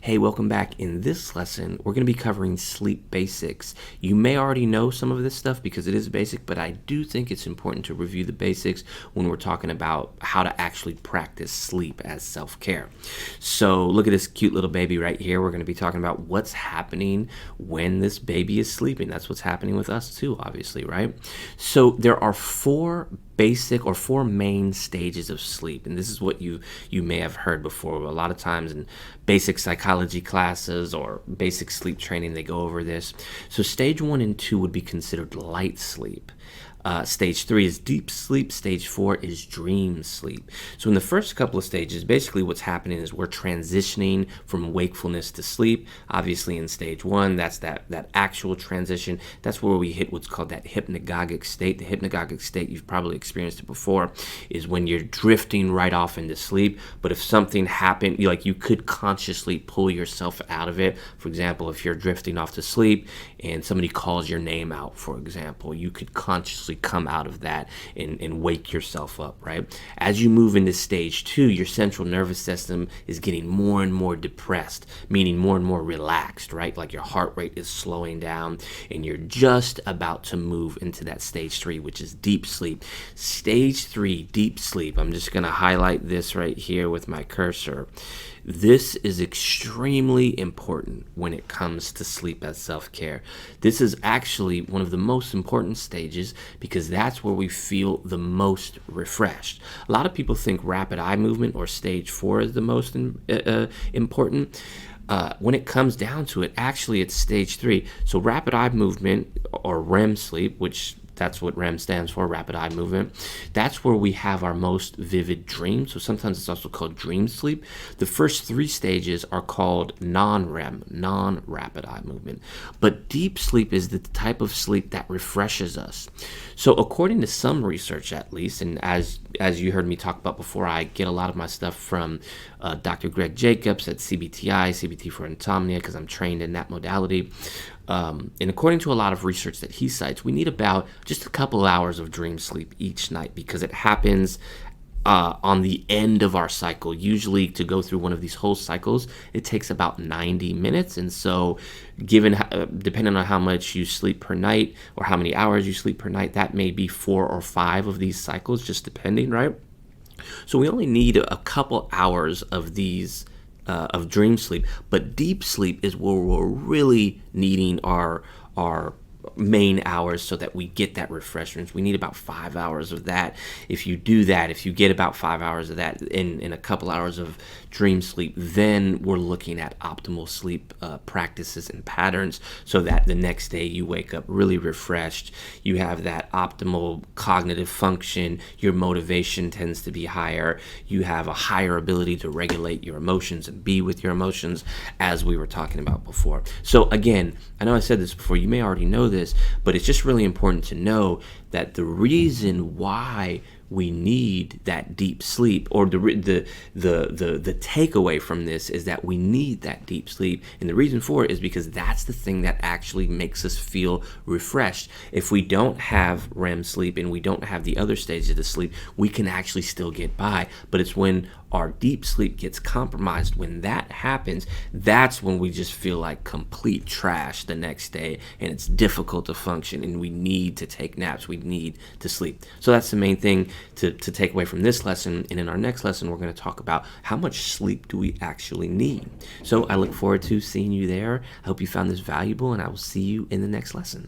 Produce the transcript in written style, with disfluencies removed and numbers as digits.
Hey, welcome back. In this lesson, we're going to be covering sleep basics. You may already know some of this stuff because it is basic, but I do think it's important to review the basics when we're talking about how to actually practice sleep as self-care. So look at this cute little baby right here. We're going to be talking about what's happening when this baby is sleeping. That's what's happening with us too, obviously, right? So there are four main stages of sleep, and this is what you may have heard before. A lot of times in basic psychology classes or basic sleep training, they go over this. So stage 1 and 2 would be considered light sleep. Stage 3 is deep sleep. Stage 4 is dream sleep. So in the first couple of stages, basically what's happening is we're transitioning from wakefulness to sleep. Obviously in stage 1, that's that actual transition. That's where we hit what's called that hypnagogic state. The hypnagogic state, you've probably experienced it before, is when you're drifting right off into sleep. But if something happened, you could consciously pull yourself out of it. For example, if you're drifting off to sleep and somebody calls your name out, for example, you could consciously come out of that and wake yourself up, right? As you move into stage 2, your central nervous system is getting more and more depressed, meaning more and more relaxed, right? Like your heart rate is slowing down and you're just about to move into that stage 3, which is deep sleep. Stage 3, deep sleep. I'm just going to highlight this right here with my cursor. This is extremely important when it comes to sleep as self-care. This is actually one of the most important stages because that's where we feel the most refreshed. A lot of people think rapid eye movement or stage 4 is the most important. When it comes down to it, actually it's stage 3. So rapid eye movement or REM sleep, which that's what REM stands for, rapid eye movement. That's where we have our most vivid dreams. So sometimes it's also called dream sleep. The first 3 stages are called non-REM, non-rapid eye movement. But deep sleep is the type of sleep that refreshes us. So according to some research, at least, and as you heard me talk about before, I get a lot of my stuff from Dr. Greg Jacobs at CBTI, CBT for Insomnia, because I'm trained in that modality. And according to a lot of research that he cites, we need about just a couple hours of dream sleep each night because it happens on the end of our cycle. Usually to go through one of these whole cycles, it takes about 90 minutes. And so depending on how much you sleep per night or how many hours you sleep per night, that may be 4 or 5 of these cycles, just depending, right? So we only need a couple hours of these of dream sleep, but deep sleep is where we're really needing our main hours so that we get that refreshment. We need about 5 hours of that. If you do that, if you get about 5 hours of that in a couple hours of dream sleep, then we're looking at optimal sleep practices and patterns so that the next day you wake up really refreshed. You have that optimal cognitive function. Your motivation tends to be higher. You have a higher ability to regulate your emotions and be with your emotions, as we were talking about before. So again, I know I said this before, you may already know this, but it's just really important to know that the reason why we need that deep sleep, or the takeaway from this is that we need that deep sleep, and the reason for it is because that's the thing that actually makes us feel refreshed. If we don't have REM sleep and we don't have the other stages of the sleep, we can actually still get by, but it's when our deep sleep gets compromised, when that happens, that's when we just feel like complete trash the next day and it's difficult to function and we need to take naps, we need to sleep. So that's the main thing to take away from this lesson. And in our next lesson, we're going to talk about how much sleep do we actually need. So I look forward to seeing you there. I hope you found this valuable, and I will see you in the next lesson.